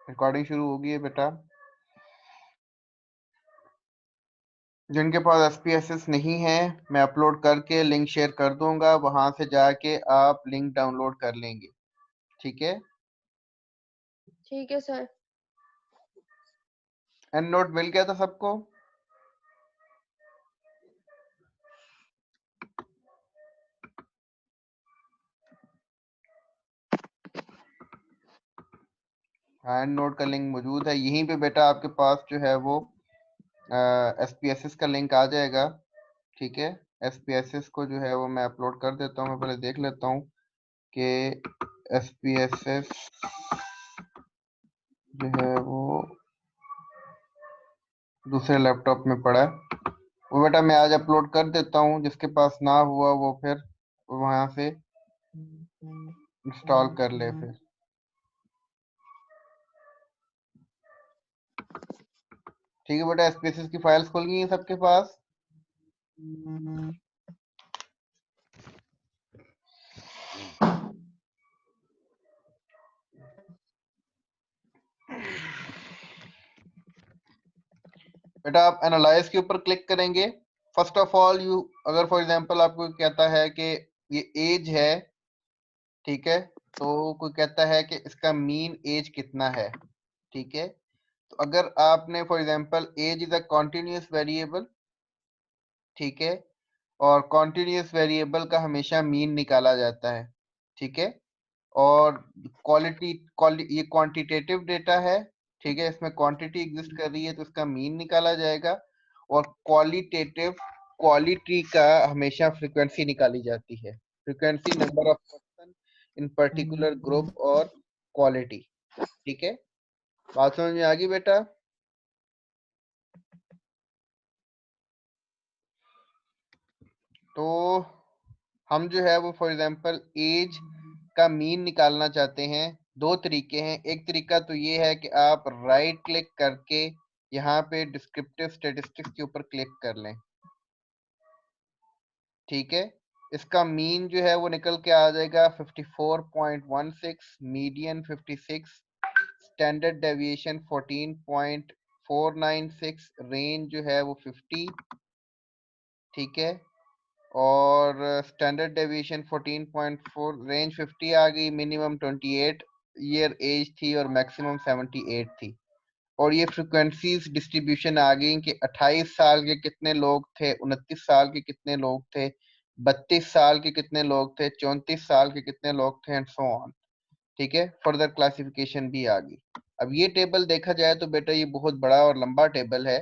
Recording शुरू हो गई है बेटा। जिनके पास SPSS नहीं है, मैं अपलोड करके लिंक शेयर कर दूंगा, वहां से जाके आप लिंक डाउनलोड कर लेंगे। ठीक है, ठीक है सर। एंड नोट मिल गया था सबको? हैंड नोट का लिंक मौजूद है यहीं पे बेटा, आपके पास जो है वो SPSS का लिंक आ जाएगा। ठीक है, SPSS को जो है वो मैं अपलोड कर देता हूँ। मैं पहले देख लेता हूँ कि SPSS जो है वो दूसरे लैपटॉप में पड़ा है। वो बेटा मैं आज अपलोड कर देता हूँ, जिसके पास ना हुआ वो फिर वहां से इंस्टॉल कर ले फिर। ठीक है बेटा, SPSS की फाइल्स खुल गई हैं सबके पास? बेटा आप एनालाइज के ऊपर क्लिक करेंगे। फर्स्ट ऑफ ऑल यू, अगर फॉर एग्जांपल आपको कहता है कि ये एज है, ठीक है, तो कोई कहता है कि इसका मीन एज कितना है। ठीक है, तो अगर आपने for example age is a continuous variable, ठीक है, और कॉन्टिन्यूस वेरिएबल का हमेशा मीन निकाला जाता है। ठीक है, और ये क्वांटिटेटिव डेटा है। ठीक है, इसमें क्वांटिटी एग्जिस्ट कर रही है तो इसका मीन निकाला जाएगा। और क्वालिटेटिव, क्वालिटी का हमेशा फ्रीक्वेंसी निकाली जाती है, frequency number of person in particular group और क्वालिटी। ठीक है, बात समझ में आ गई बेटा? तो हम जो है वो फॉर एग्जांपल एज का मीन निकालना चाहते हैं। दो तरीके हैं। एक तरीका तो ये है कि आप राइट क्लिक करके यहाँ पे डिस्क्रिप्टिव स्टैटिस्टिक्स के ऊपर क्लिक कर लें। ठीक है, इसका मीन जो है वो निकल के आ जाएगा 54.16, मीडियन 56, स्टैंडर्ड डेविएशन 14.496, रेंज जो है वो 50। ठीक है, और स्टैंडर्ड डेविएशन 14.4, रेंज 50 आ गई, मिनिमम 28 ईयर एज थी और मैक्सिमम 78 थी। और ये फ्रिक्वेंसीज डिस्ट्रीब्यूशन आ गई कि 28 साल के कितने लोग थे, 29 साल के कितने लोग थे, 32 साल के कितने लोग थे, 34 साल के कितने लोग थे, एंड सो ऑन। ठीक है, फर्दर क्लासिफिकेशन भी आ गई। अब ये टेबल देखा जाए तो बेटा ये बहुत बड़ा और लंबा टेबल है।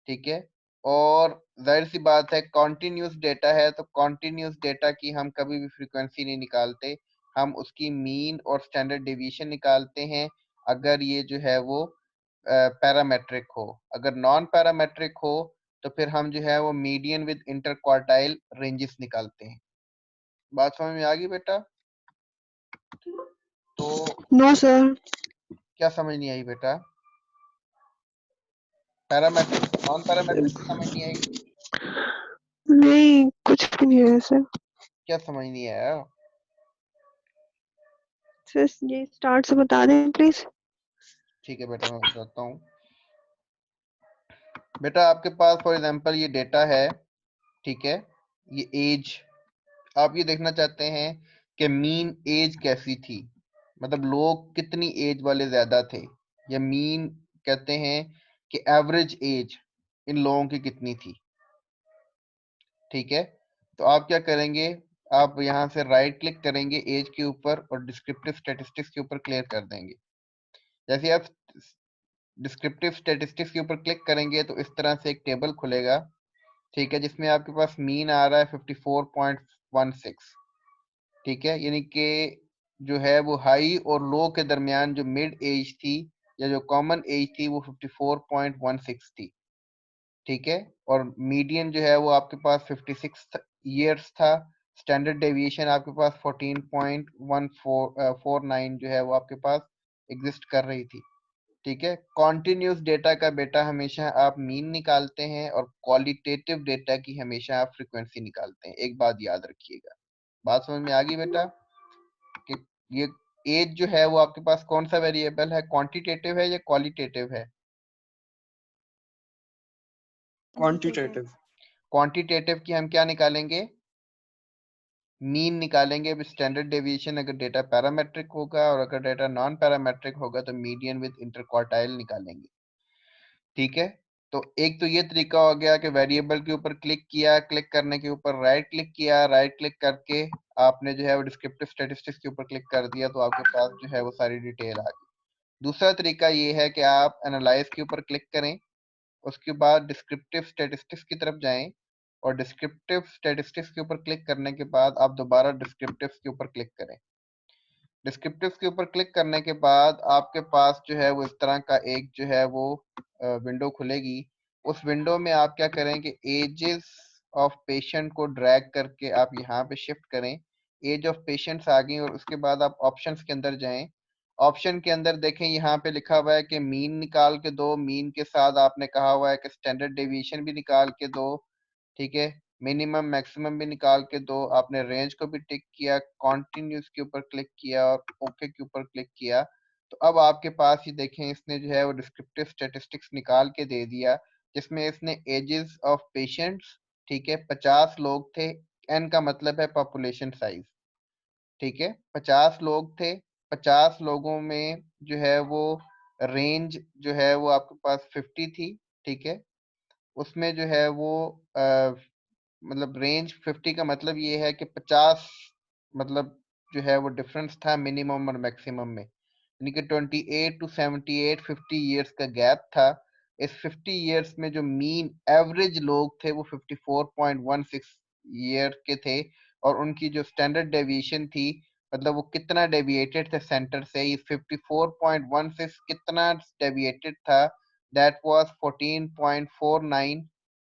ठीक है, और जाहिर सी बात है कॉन्टिन्यूस डेटा है, तो कॉन्टिन्यूस डेटा की हम कभी भी फ्रीक्वेंसी नहीं निकालते, हम उसकी मीन और स्टैंडर्ड डेविएशन निकालते हैं अगर ये जो है वो पैरामेट्रिक हो। अगर नॉन पैरामेट्रिक हो तो फिर हम जो है वो median with inter quartile ranges निकालते हैं। बात समझ में आ गई बेटा? तो नो सर। क्या समझ नहीं आई बेटा? पैरामेट्रिक से नॉन पैरामेट्रिक की समझ नहीं आई? नहीं, कुछ भी नहीं है सर। क्या समझ नहीं आया? सर ये स्टार्ट से बता दें प्लीज। ठीक है बेटा, मैं बताता हूँ। बेटा आपके पास फॉर एग्जांपल ये डेटा है, ठीक है, ये एज, आप ये देखना चाहते हैं कि मीन एज कैसी थी, मतलब लोग कितनी एज वाले ज्यादा थे, या मीन कहते हैं कि एवरेज एज इन लोगों की कितनी थी। ठीक है, तो आप क्या करेंगे, आप यहाँ से राइट क्लिक करेंगे एज के ऊपर और डिस्क्रिप्टिव स्टैटिस्टिक्स के ऊपर क्लिक कर देंगे। जैसे आप डिस्क्रिप्टिव स्टैटिस्टिक्स के ऊपर क्लिक करेंगे तो इस तरह से एक टेबल खुलेगा। ठीक है, जिसमें आपके पास मीन आ रहा है 54.16। ठीक है, यानी कि जो है वो हाई और लो के दरमियान जो मिड एज थी या जो कॉमन एज थी वो 54.16 थी। ठीक है, और मीडियन जो है वो आपके पास 56 ईयर्स था। स्टैंडर्ड डेविएशन आपके पास 14.1449 जो है वो आपके पास एग्जिस्ट कर रही थी। ठीक है, कॉन्टिन्यूस डेटा का बेटा हमेशा आप मीन निकालते हैं और क्वालिटेटिव डेटा की हमेशा आप फ्रीक्वेंसी निकालते हैं। एक बात याद रखिएगा। बात समझ में आ गई बेटा कि ये एज जो है वो आपके पास कौन सा वेरिएबल है, क्वांटिटेटिव है या क्वालिटेटिव है? क्वांटिटेटिव। क्वांटिटेटिव की हम क्या निकालेंगे, मीन निकालेंगे। अब स्टैंडर्ड डेविएशन अगर डेटा पैरामेट्रिक होगा और अगर डेटा नॉन पैरामेट्रिक होगा तो मीडियन विद इंटरक्वार्टाइल निकालेंगे। ठीक है, तो एक तो ये तरीका हो गया कि वेरिएबल के ऊपर क्लिक किया, क्लिक करने के ऊपर राइट क्लिक किया, राइट क्लिक करके आपने जो है वो डिस्क्रिप्टिव स्टैटिस्टिक्स के ऊपर क्लिक कर दिया तो आपके पास जो है वो सारी डिटेल आ गई। दूसरा तरीका ये है कि आप एनालाइज के ऊपर क्लिक करें, उसके बाद डिस्क्रिप्टिव स्टैटिस्टिक्स की तरफ जाएं और डिस्क्रिप्टिव स्टैटिस्टिक्स के ऊपर क्लिक करने के बाद आप दोबारा डिस्क्रिप्टिव्स के ऊपर क्लिक करें। डिस्क्रिप्टिव्स के ऊपर क्लिक करने के बाद आपके पास जो है वो इस तरह का एक जो है वो विंडो खुलेगी। उस विंडो में आप क्या करें कि एजेस ऑफ पेशेंट को ड्रैग करके आप यहाँ पे शिफ्ट करें। एज ऑफ पेशेंट्स आ गई और उसके बाद आप ऑप्शंस के अंदर जाएं। ऑप्शन के अंदर देखें यहाँ पे लिखा हुआ है कि मीन निकाल के दो, मीन के साथ आपने कहा हुआ है कि स्टैंडर्ड डेविएशन भी निकाल के दो। ठीक है, मिनिमम मैक्सिमम भी निकाल के दो। आपने रेंज को भी टिक किया, कॉन्टिन्यूस के ऊपर क्लिक किया और ओके के ऊपर क्लिक किया। तो अब आपके पास ये देखें इसने जो है वो डिस्क्रिप्टिव स्टैटिस्टिक्स निकाल के दे दिया, जिसमें इसने एजेस ऑफ पेशेंट्स, ठीक है, 50 लोग थे। एन का मतलब है पॉपुलेशन साइज। ठीक है, 50 लोग थे। 50 लोगों में जो है वो रेंज जो है वो आपके पास 50 थी। ठीक है, उसमें जो है वो मतलब रेंज 50 का मतलब ये है कि 50 मतलब जो है वो डिफरेंस था मिनिमम और मैक्सिमम में, यानी कि 28 टू 78 50 इयर्स का गैप था। इस 50 इयर्स में जो मीन एवरेज लोग थे वो 54.16 ईयर के थे और उनकी जो स्टैंडर्ड डेविएशन थी, मतलब वो कितना डेविएटेड थे सेंटर से, ये 54.16 कितना डेविएटेड था, दैट वाज 14.49।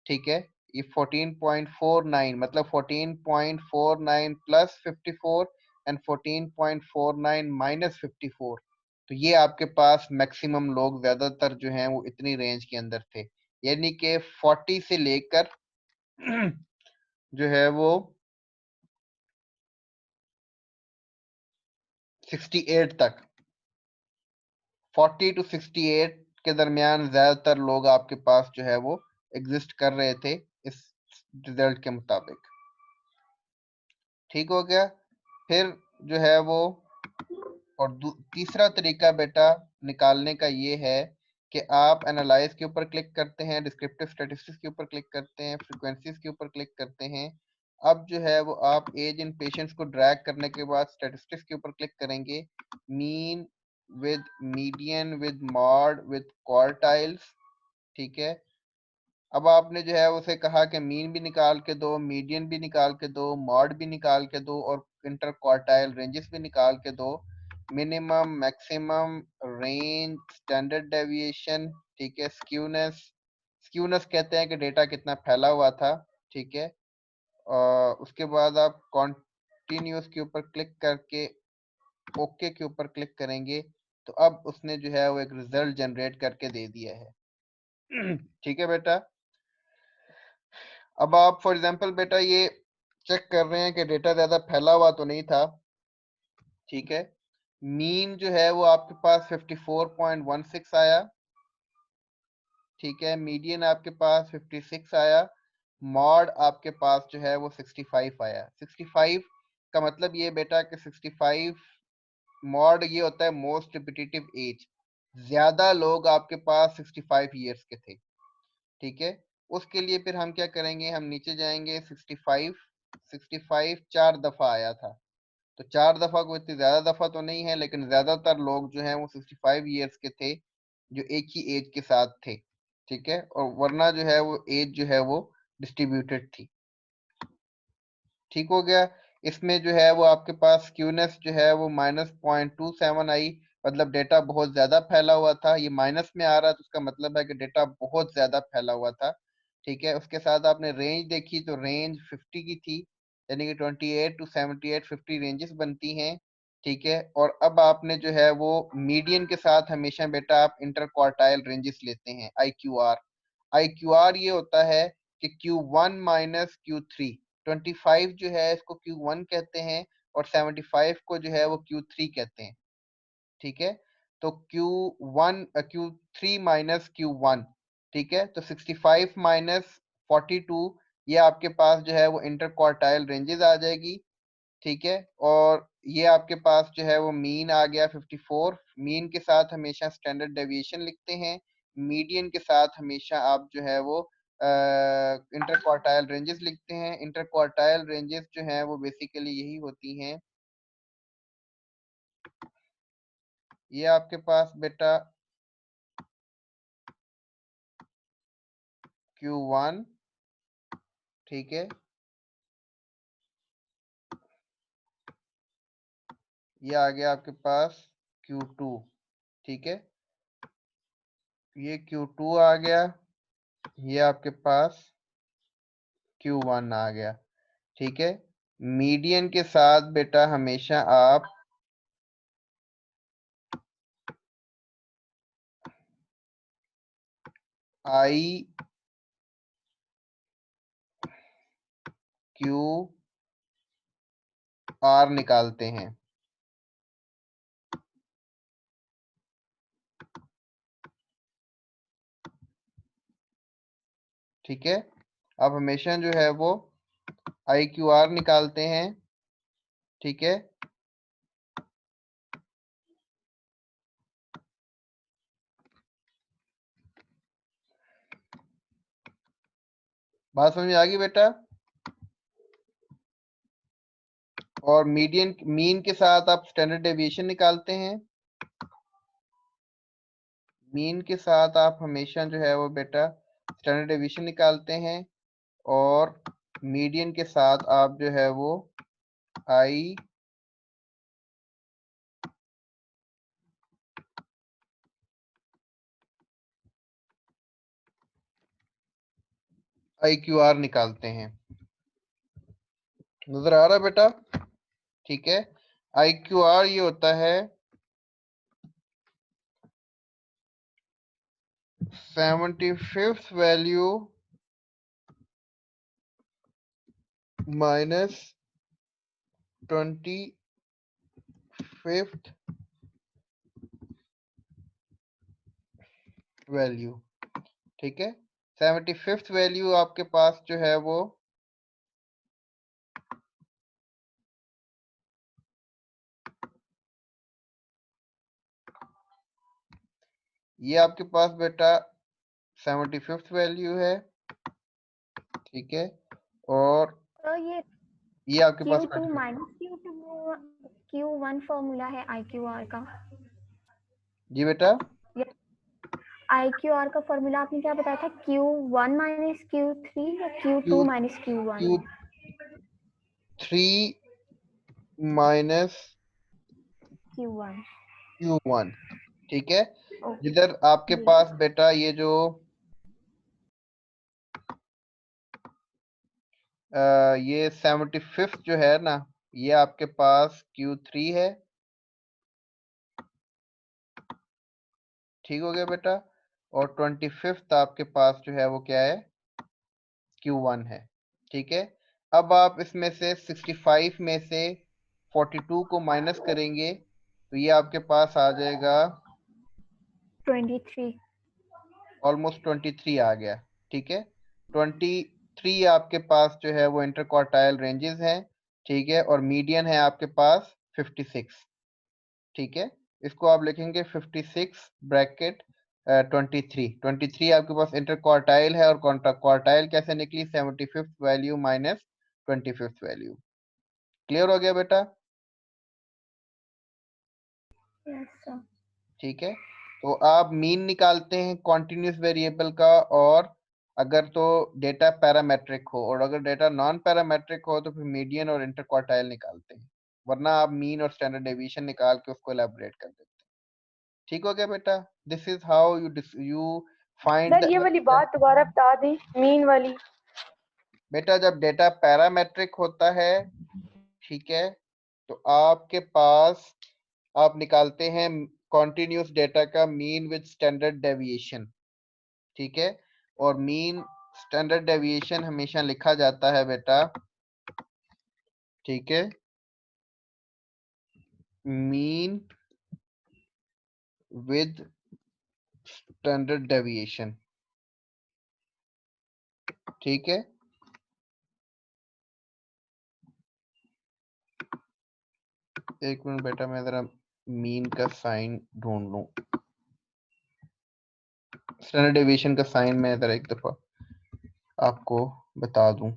ठीक है, ये 14.49 मतलब 14.49 प्लस 54 एंड 14.49 माइनस 54। तो ये आपके पास मैक्सिमम लोग ज्यादातर जो हैं वो इतनी रेंज के अंदर थे, यानी कि 40 से लेकर जो है वो 68 तक, 40 टू 68 के दरमियान ज्यादातर लोग आपके पास जो है वो एग्जिस्ट कर रहे थे इस रिजल्ट के मुताबिक। ठीक हो गया। फिर जो है वो और तीसरा तरीका बेटा निकालने का ये है कि आप एनालाइज के ऊपर क्लिक करते हैं, डिस्क्रिप्टिव स्टैटिस्टिक्स के ऊपर क्लिक करते हैं, फ्रीक्वेंसीज के ऊपर क्लिक करते हैं। अब जो है वो आप एज इन पेशेंट्स को ड्रैग करने के बाद स्टैटिस्टिक्स के ऊपर क्लिक करेंगे, mean with median with mod with quartiles. ठीक है, अब आपने जो है उसे कहा कि मीन भी निकाल के दो, मीडियन भी निकाल के दो, मॉड भी निकाल के दो और इंटर क्वार्टाइल रेंजेस भी निकाल के दो, minimum maximum range standard deviation. ठीक है, स्क्यूनेस, स्क्यूनेस कहते हैं कि डेटा कितना फैला हुआ था। ठीक है, और उसके बाद आप कॉन्टिन्यूस के ऊपर क्लिक करके ओके के ऊपर क्लिक करेंगे तो अब उसने जो है वो एक रिजल्ट जनरेट करके दे दिया है। ठीक है बेटा, अब आप फॉर एग्जांपल बेटा ये चेक कर रहे हैं कि डेटा ज्यादा फैला हुआ तो नहीं था। ठीक है, मीन जो है वो आपके पास 54.16 आया। ठीक है, मीडियन आपके पास 56 आया, मॉड आपके पास जो है वो 65 आया। 65 का मतलब ये बेटा कि 65 मॉड ये होता है मोस्ट रिपीटेटिव एज, ज्यादा लोग आपके पास 65 ईयर्स के थे। ठीक है, उसके लिए फिर हम क्या करेंगे, हम नीचे जाएंगे। 65 65 4 दफा आया था, तो 4 दफा को इतनी ज्यादा दफा तो नहीं है, लेकिन ज्यादातर लोग जो हैं वो 65 ईयर्स के थे जो एक ही एज के साथ थे। ठीक है, और वरना जो है वो एज जो है वो डिस्ट्रीब्यूटेड थी। ठीक हो गया। इसमें जो है वो आपके पास स्क्यूनेस जो है वो -0.27 आई, मतलब डेटा बहुत ज्यादा फैला हुआ था। ये माइनस में आ रहा है तो उसका मतलब है कि डेटा बहुत ज्यादा फैला हुआ था। ठीक है, उसके साथ आपने रेंज देखी तो रेंज 50 की थी, यानी कि 28 टू 78 50 रेंजेस बनती हैं। ठीक है, और अब आपने जो है वो मीडियन के साथ हमेशा बेटा आप इंटर क्वार्टाइल रेंजेस लेते हैं, IQR। IQR ये होता है कि Q1 माइनस Q3, 25 जो है इसको Q1 कहते हैं और 75 को जो है वो Q3 कहते हैं। ठीक है, तो Q3 माइनस Q1, ठीक है, तो 65 माइनस 42, ये आपके पास जो है वो इंटर क्वार्टाइल रेंजेस आ जाएगी, ठीक है। और ये आपके पास जो है वो मीन आ गया 54। मीन के साथ हमेशा स्टैंडर्ड डेविएशन लिखते हैं, मीडियन के साथ हमेशा आप जो है वो इंटर क्वार्टाइल रेंजेस लिखते हैं। इंटर क्वार्टाइल रेंजेस जो हैं वो बेसिकली यही होती हैं, ये आपके पास बेटा Q1, ठीक है, ये आ गया आपके पास Q2, ठीक है, ये Q2 आ गया, ये आपके पास Q1 आ गया, ठीक है। मीडियन के साथ बेटा हमेशा आप I Q R निकालते हैं, ठीक है। अब हमेशा जो है वो IQR निकालते हैं, ठीक है। बात समझ में आ गई बेटा। और मीन के साथ आप स्टैंडर्ड डेविएशन निकालते हैं, मीन के साथ आप हमेशा जो है वो बेटा स्टैंडर्ड डेविएशन निकालते हैं, और मीडियन के साथ आप जो है वो IQR निकालते हैं। नजर आ रहा है बेटा, ठीक है। IQR ये होता है 75th value minus 25th value, ठीक है। 75th वैल्यू आपके पास जो है वो ये आपके पास बेटा 75th वैल्यू है, ठीक है। और तो ये आपके पास Q2 माइनस Q1 फॉर्मूला है IQR का। जी बेटा, IQR का फॉर्मूला आपने क्या बताया था, Q1 माइनस Q3 या Q2 minus Q1? Q3 minus Q1, ठीक है। ओके जिधर आपके पास बेटा ये जो ये 75th जो है ना, ये आपके पास Q3 है, ठीक हो गया बेटा। और 25th आपके पास जो है वो क्या है, Q1 है, ठीक है। अब आप इसमें से 65 में से 42 को माइनस करेंगे तो ये आपके पास आ जाएगा 23। ऑलमोस्ट 23 आ गया, ठीक है। 23 आपके पास जो है वो इंटर क्वार्टाइल रेंजेस हैं, ठीक है। और मीडियन है आपके पास 56, ठीक है। इसको आप लिखेंगे 56 ब्रैकेट 23 आपके पास इंटर क्वार्टाइल है, और क्वार्टाइल कैसे निकली, 75th value minus 25th value. Clear हो गया बेटा, यस सर। ठीक है। तो आप मीन निकालते हैं कॉन्टिन्यूस वेरिएबल का, और अगर तो डेटा पैरामेट्रिक हो, और अगर डेटा नॉन पैरामेट्रिक हो तो फिर मीडियन और इंटर क्वार्टाइल निकालते हैं, वरना आप मीन और स्टैंडर्ड डेविएशन निकाल के उसको एलैबोरेट कर देते हैं। ठीक हो गया बेटा, this is how you find sir ये वाली बात दोबारा बता दें, मीन वाली। बेटा जब डेटा पैरामेट्रिक होता है, ठीक है, तो आपके पास आप निकालते हैं कॉन्टिन्यूस डेटा का मीन विद स्टैंडर्ड डेविएशन, ठीक है। और मीन स्टैंडर्ड डेविएशन हमेशा लिखा जाता है बेटा, ठीक है, मीन with standard deviation। ठीक है, एक मिनट बेटा, मैं जरा मीन का साइन ढूंढ लूं। स्टैंडर्ड डेविएशन का साइन मैं जरा एक दफा आपको बता दूं।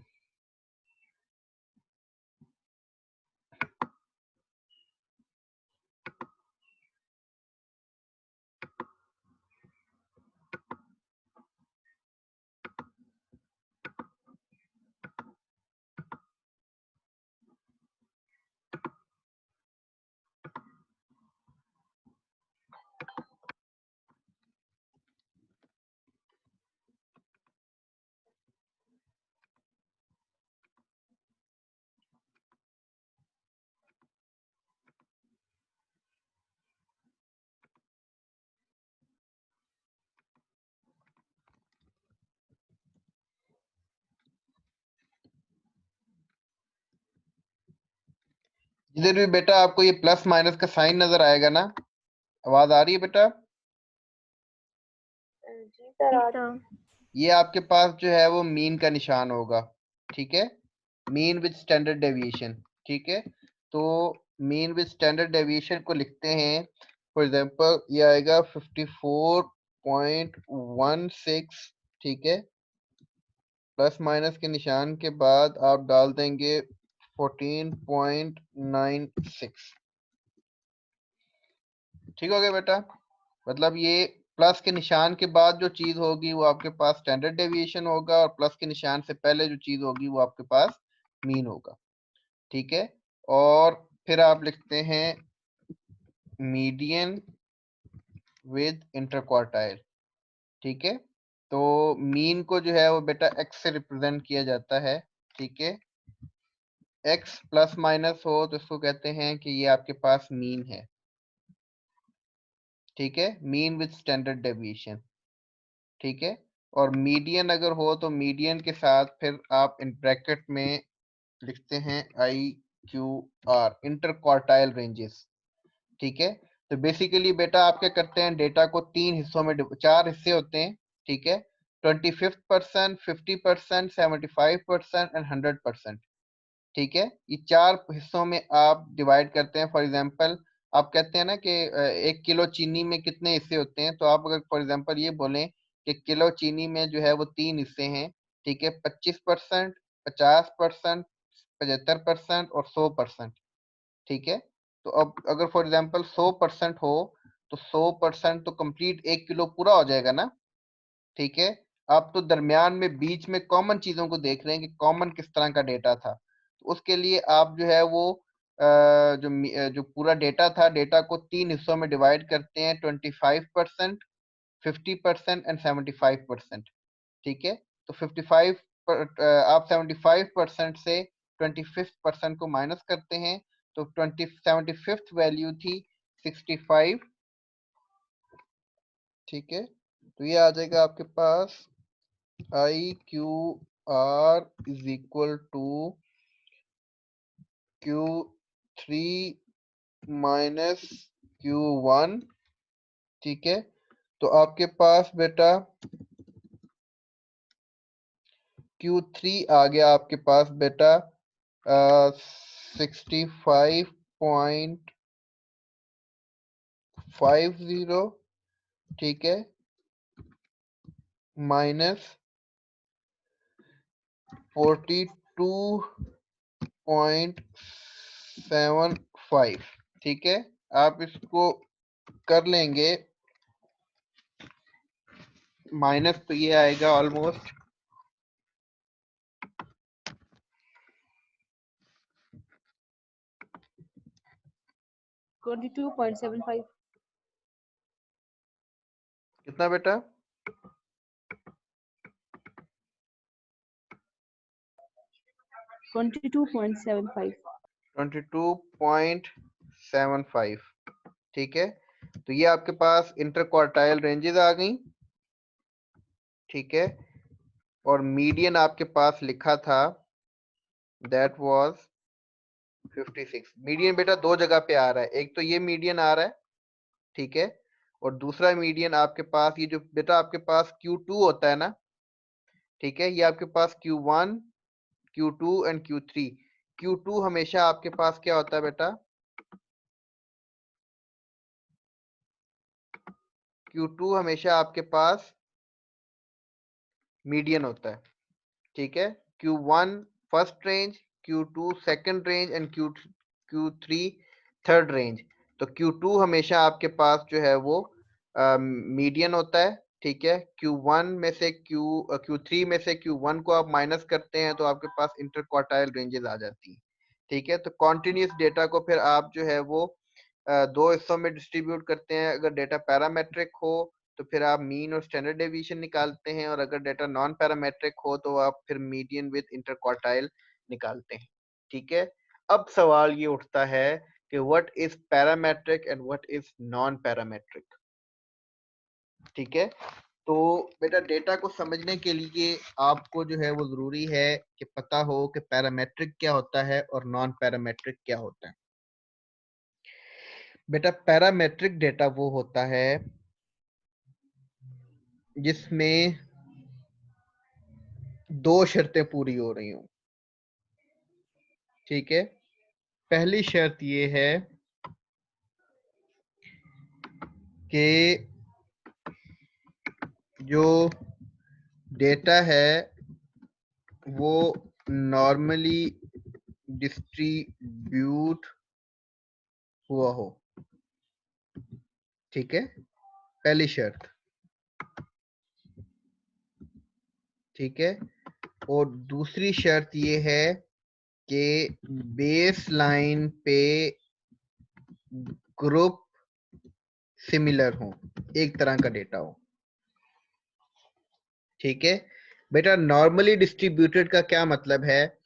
जिधर भी बेटा आपको ये प्लस माइनस का साइन नजर आएगा ना, आवाज आ रही है बेटा? जी सर आज ये आपके पास जो है वो मीन का निशान होगा। ठीक है, मीन विद स्टैंडर्ड डेविएशन। ठीक है, तो मीन विद स्टैंडर्ड डेविएशन को लिखते हैं, फॉर एग्जांपल ये आएगा 54.16। ठीक है, प्लस माइनस के निशान के बाद आप डाल देंगे 14.96। ठीक हो गया बेटा? मतलब ये प्लस के निशान के बाद जो चीज होगी वो आपके पास स्टैंडर्ड डेविएशन होगा, और प्लस के निशान से पहले जो चीज होगी वो आपके पास मीन होगा। ठीक है, और फिर आप लिखते हैं मीडियन विद इंटरक्वार्टाइल। ठीक है, तो मीन को जो है वो बेटा एक्स से रिप्रेजेंट किया जाता है। ठीक है, एक्स प्लस माइनस हो तो इसको कहते हैं कि ये आपके पास मीन है। ठीक है, मीन विद स्टैंडर्ड डेविएशन। ठीक है, और मीडियन अगर हो तो मीडियन के साथ फिर आप इन ब्रैकेट में लिखते हैं IQR, इंटरक्वार्टाइल रेंजेस। ठीक है, तो बेसिकली बेटा आप क्या करते हैं, डेटा को तीन हिस्सों में, चार हिस्से होते हैं। ठीक है, 25%, 50%, 75% एंड 100%। ठीक है, ये चार हिस्सों में आप डिवाइड करते हैं। फॉर एग्जांपल आप कहते हैं ना कि 1 किलो चीनी में कितने हिस्से होते हैं, तो आप अगर फॉर एग्जांपल ये बोलें कि किलो चीनी में जो है वो 3 हिस्से हैं। ठीक है, 25%, 50%, 75% और 100%। ठीक है, तो अब अगर फॉर एग्जांपल 100% हो तो 100% तो कंप्लीट 1 किलो पूरा हो जाएगा ना। ठीक है, आप तो दरमियान में बीच में कॉमन चीजों को देख रहे हैं कि कॉमन किस तरह का डेटा था, तो उसके लिए आप जो है वो जो पूरा डेटा था, डेटा को तीन हिस्सों में डिवाइड करते हैं, 25%, 50% एंड 75%। ठीक है, तो 55 आप 75% से 25% को माइनस करते हैं, तो 75th वैल्यू थी 65। ठीक है, तो ये आ जाएगा आपके पास IQR is equal to Q3 minus Q1। ठीक है, तो आपके पास बेटा Q3 आ गया आपके पास बेटा 65.50। ठीक है, माइनस 42.75। ठीक है, आप इसको कर लेंगे माइनस, तो ये आएगा ऑलमोस्ट 22.75 कितना बेटा? 22.75 22.75। ठीक है, तो ये आपके पास इंटर क्वार्टाइल रेंजेस आ गई। ठीक है, और मीडियन आपके पास लिखा था दैट वाज 56। मीडियन बेटा दो जगह पे आ रहा है, एक तो ये मीडियन आ रहा है। ठीक है, और दूसरा मीडियन आपके पास ये जो बेटा आपके पास Q2 होता है ना, ठीक है, ये आपके पास Q1, Q2 and Q3। Q2 हमेशा आपके पास क्या होता है बेटा, Q2 हमेशा आपके पास मीडियन होता है, ठीक है। Q1 first range, Q2 second range and Q3 third range. तो Q2 हमेशा आपके पास जो है वो मीडियन होता है, ठीक है। Q1 में से Q3 में से Q1 को आप माइनस करते हैं तो आपके पास इंटर क्वार्टाइल रेंजेस आ जाती हैं, ठीक है। तो कॉन्टिन्यूस डेटा को फिर आप जो है वो दो हिस्सों में डिस्ट्रीब्यूट करते हैं। अगर डेटा पैरामेट्रिक हो तो फिर आप मीन और स्टैंडर्ड डेविएशन निकालते हैं, और अगर डेटा नॉन पैरामेट्रिक हो तो आप फिर मीडियन विद इंटरक्वार्टाइल निकालते हैं, ठीक है। अब सवाल ये उठता है कि what is parametric and what is non parametric, ठीक है। तो बेटा डेटा को समझने के लिए आपको जो है वो जरूरी है कि पता हो कि पैरामेट्रिक क्या होता है और नॉन पैरामेट्रिक क्या होता है। बेटा पैरामेट्रिक डेटा वो होता है जिसमें दो शर्तें पूरी हो रही हूँ, ठीक है। पहली शर्त ये है कि जो डेटा है वो नॉर्मली डिस्ट्रीब्यूट हुआ हो, ठीक है, पहली शर्त, ठीक है। और दूसरी शर्त ये है कि बेस लाइन पे ग्रुप सिमिलर हो, एक तरह का डेटा हो, ठीक है। बेटा नॉर्मली डिस्ट्रीब्यूटेड का क्या मतलब है?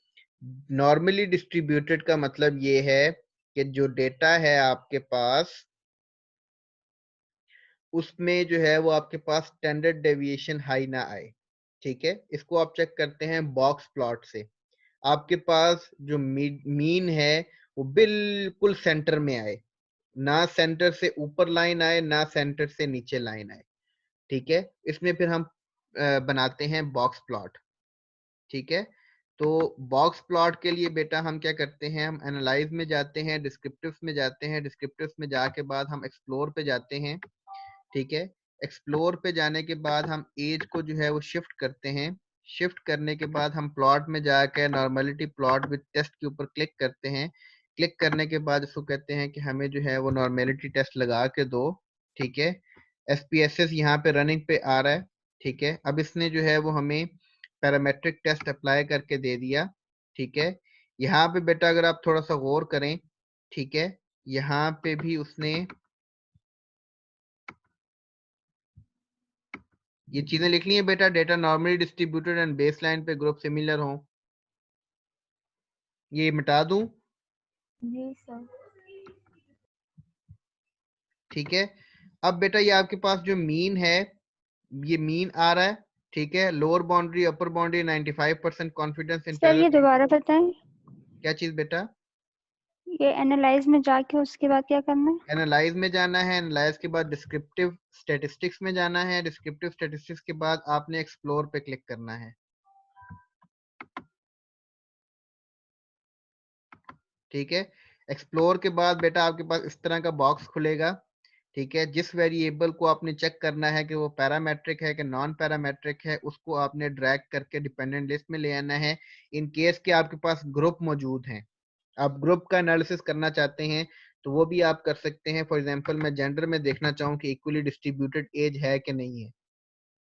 नॉर्मली डिस्ट्रीब्यूटेड का मतलब ये है कि जो डेटा है आपके पास उसमें जो है वो आपके पास स्टैंडर्ड डेविएशन हाई ना आए, ठीक है। इसको आप चेक करते हैं बॉक्स प्लॉट से। आपके पास जो मीन है वो बिल्कुल सेंटर में आए, ना सेंटर से ऊपर लाइन आए ना सेंटर से नीचे लाइन आए, ठीक है। इसमें फिर हम बनाते हैं बॉक्स प्लॉट, ठीक है। तो बॉक्स प्लॉट के लिए बेटा हम क्या करते हैं, हम एनालाइज में जाते हैं, डिस्क्रिप्टिव्स में जाते हैं, डिस्क्रिप्टिव्स में जाके बाद हम एक्सप्लोर पे जाते हैं, ठीक है। एक्सप्लोर पे जाने के बाद हम एज को जो है वो शिफ्ट करते हैं। शिफ्ट करने के बाद हम प्लॉट में जाकर नॉर्मलिटी प्लॉट विद टेस्ट के ऊपर क्लिक करते हैं। क्लिक करने के बाद उसको कहते हैं कि हमें जो है वो नॉर्मलिटी टेस्ट लगा के दो, ठीक है। SPSS यहाँ पे रनिंग पे आ रहा है, ठीक है। अब इसने जो है वो हमें पैरामेट्रिक टेस्ट अप्लाई करके दे दिया, ठीक है। यहाँ पे बेटा अगर आप थोड़ा सा गौर करें, ठीक है, यहाँ पे भी उसने ये चीजें लिख ली है बेटा, data normally distributed and base line पे ग्रुप सिमिलर हो। ये मिटा दूं, जी सर। ठीक है। अब बेटा ये आपके पास जो मीन है, ये मीन आ रहा है, ठीक है। लोअर बाउंड्री अपर बाउंड्री 95% कॉन्फिडेंस सर ये इंटरवल। दोबारा बताएं, क्या चीज बेटा? ये एनालाइज में जाके उसके बाद क्या करना है? एनालाइज में जाना है, एनालाइज के बाद डिस्क्रिप्टिव स्टैटिस्टिक्स में जाना है, डिस्क्रिप्टिव स्टैटिस्टिक्स के बाद आपने एक्सप्लोर पे क्लिक करना है, ठीक है। एक्सप्लोर के बाद बेटा आपके पास इस तरह का बॉक्स खुलेगा, ठीक है। जिस वेरिएबल को आपने चेक करना है कि वो पैरामेट्रिक है कि नॉन पैरामेट्रिक है, उसको आपने ड्रैग करके डिपेंडेंट लिस्ट में ले आना है। इन केस के आपके पास ग्रुप मौजूद हैं, आप ग्रुप का एनालिसिस करना चाहते हैं तो वो भी आप कर सकते हैं। फॉर एग्जांपल मैं जेंडर में देखना चाहूँ कि इक्वली डिस्ट्रीब्यूटेड एज है कि नहीं है,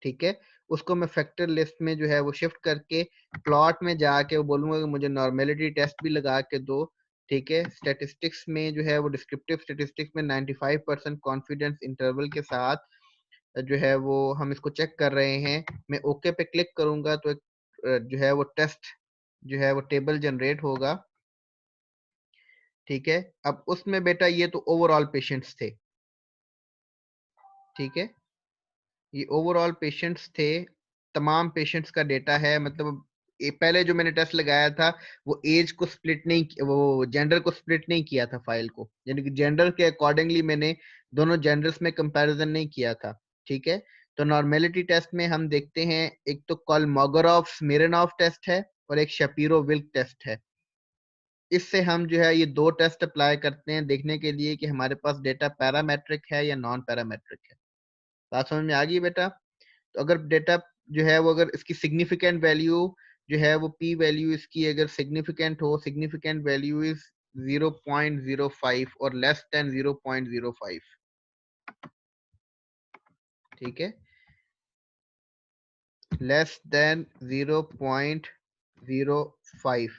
ठीक है। उसको मैं फैक्टर लिस्ट में जो है वो शिफ्ट करके प्लॉट में जाके वो बोलूंगा कि मुझे नॉर्मेलिटी टेस्ट भी लगा के दो, ठीक है। स्टैटिस्टिक्स में जो है वो डिस्क्रिप्टिव स्टैटिस्टिक्स में 95% कॉन्फिडेंस इंटरवल के साथ जो है वो हम इसको चेक कर रहे हैं। मैं ओके पे क्लिक करूंगा तो एक जो है वो टेस्ट जो है वो टेबल जनरेट होगा, ठीक है। अब उसमें बेटा ये तो ओवरऑल पेशेंट्स थे, ठीक है, ये ओवरऑल पेशेंट्स थे, तमाम पेशेंट्स का डेटा है। मतलब ये पहले जो मैंने टेस्ट लगाया था वो एज को स्प्लिट नहीं, वो जेंडर को स्प्लिट नहीं किया था फाइल को, यानी कि जेंडर के अकॉर्डिंगली मैंने दोनों जेंडर्स में कंपैरिजन नहीं किया था, ठीक है। तो नॉर्मेलिटी टेस्ट में हम देखते हैं एक तो कोलमोगोरोव-स्मिर्नोव टेस्ट है और एक शपीरो-विल्क टेस्ट है। इससे हम जो है ये दो टेस्ट अप्लाई करते हैं देखने के लिए कि हमारे पास डेटा पैरामेट्रिक है या नॉन पैरामेट्रिक है। बात समझ में आ गई बेटा? तो अगर डेटा जो है वो अगर इसकी सिग्निफिकेंट वैल्यू जो है वो पी वैल्यू इसकी अगर सिग्निफिकेंट हो, सिग्निफिकेंट वैल्यू इज 0.05 और लेस देन 0.05, ठीक है, लेस देन 0.05,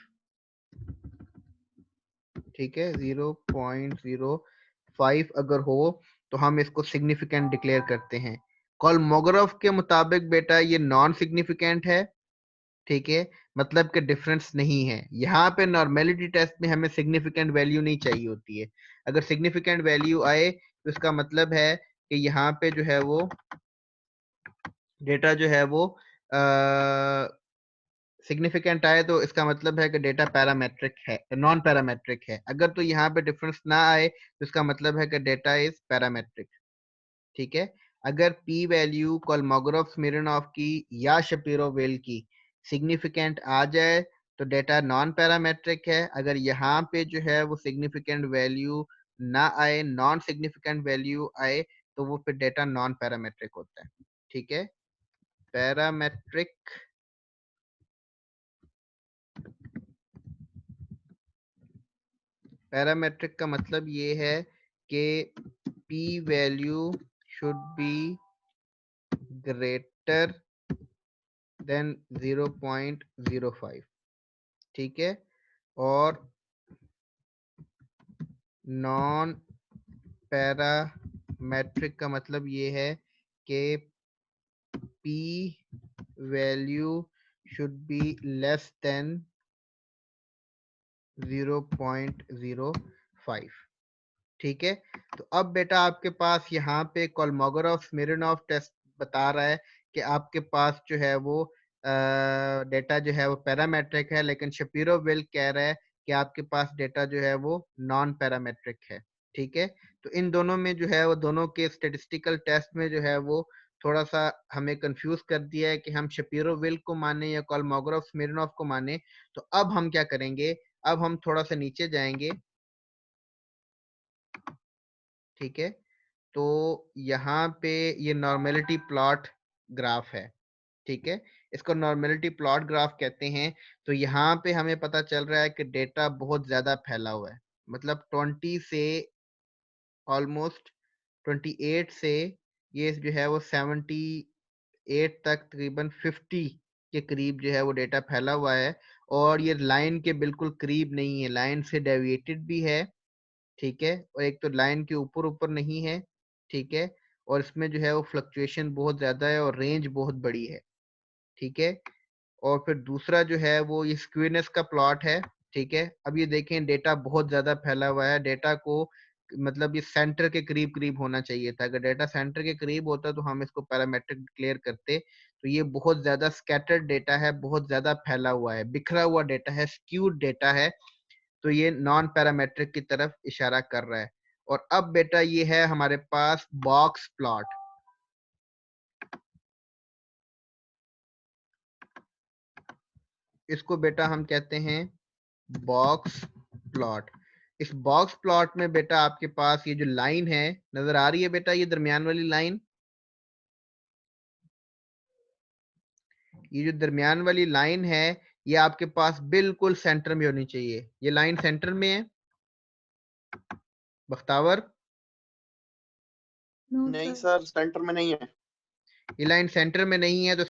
ठीक है, 0.05 अगर हो तो हम इसको सिग्निफिकेंट डिक्लेयर करते हैं। कोलमोगोरोव के मुताबिक बेटा ये नॉन सिग्निफिकेंट है, ठीक है, मतलब कि डिफरेंस नहीं है। यहाँ पे नॉर्मेलिटी टेस्ट में हमें सिग्निफिकेंट वैल्यू नहीं चाहिए होती है। अगर सिग्निफिकेंट वैल्यू आए तो इसका मतलब है कि यहाँ पे जो है वो डेटा जो है वो सिग्निफिकेंट आए तो इसका मतलब है कि डेटा पैरामेट्रिक है, नॉन पैरामेट्रिक है। अगर तो यहाँ पे डिफरेंस ना आए तो इसका मतलब है कि डेटा इज पैरामेट्रिक, ठीक है। अगर पी वैल्यू कोलमोगोरोव-स्मिर्नोव की या शपीरो-विल्क की सिग्निफिकेंट आ जाए तो डेटा नॉन पैरामेट्रिक है। अगर यहाँ पे जो है वो सिग्निफिकेंट वैल्यू ना आए, नॉन सिग्निफिकेंट वैल्यू आए, तो वो फिर डेटा नॉन पैरामेट्रिक होता है, ठीक है। पैरामेट्रिक पैरामेट्रिक का मतलब ये है कि P value should be greater than 0.05, ठीक है। और नॉन पैरामेट्रिक का मतलब ये है कि P value should be less than 0.05, ठीक है। तो अब बेटा आपके पास यहाँ पे कोलमोगोरोव-स्मिर्नोव टेस्ट बता रहा है कि आपके पास जो है वो डेटा जो है वो पैरामेट्रिक है, लेकिन शपीरो-विल्क कह रहा है कि आपके पास डेटा जो है वो नॉन पैरामेट्रिक है, ठीक है। तो इन दोनों में जो है वो दोनों के स्टेटिस्टिकल टेस्ट में जो है वो थोड़ा सा हमें कंफ्यूज कर दिया है कि हम शपीरो-विल्क को माने या कोलमोगोरोव-स्मिर्नोव को माने। तो अब हम क्या करेंगे, अब हम थोड़ा सा नीचे जाएंगे, ठीक है। तो यहाँ पे ये नॉर्मेलिटी प्लॉट ग्राफ है, ठीक है, इसको नॉर्मेलिटी प्लॉट ग्राफ कहते हैं। तो यहाँ पे हमें पता चल रहा है कि डेटा बहुत ज्यादा फैला हुआ है, मतलब 20 से ऑलमोस्ट 28 से ये जो है वो 78 तक तकरीबन 50 के करीब जो है वो डेटा फैला हुआ है। और ये लाइन के बिल्कुल करीब नहीं है, लाइन से डेविएटेड भी है, ठीक है, और एक तो लाइन के ऊपर ऊपर नहीं है, ठीक है, और इसमें जो है वो फ्लक्चुएशन बहुत ज्यादा है और रेंज बहुत बड़ी है, ठीक है। और फिर दूसरा जो है वो ये स्क्यूनेस का प्लॉट है, ठीक है। अब ये देखें डेटा बहुत ज्यादा फैला हुआ है, डेटा को मतलब ये सेंटर के करीब करीब होना चाहिए था। अगर डेटा सेंटर के करीब होता तो हम इसको पैरामेट्रिक डिक्लेयर करते। तो ये बहुत ज्यादा स्कैटर्ड डेटा है, बहुत ज्यादा फैला हुआ है, बिखरा हुआ डेटा है, स्क्यूड डेटा है। तो ये नॉन पैरामेट्रिक की तरफ इशारा कर रहा है। और अब बेटा ये है हमारे पास बॉक्स प्लॉट। इसको बेटा हम कहते हैं बॉक्स प्लॉट। इस बॉक्स प्लॉट में बेटा आपके पास ये जो लाइन है नजर आ रही है बेटा, ये दरमियान वाली लाइन, ये जो दरमियान वाली लाइन है ये आपके पास बिल्कुल सेंटर में होनी चाहिए। ये लाइन सेंटर में है बख्तावर? नहीं सर, सेंटर में नहीं है। ये लाइन सेंटर में नहीं है तो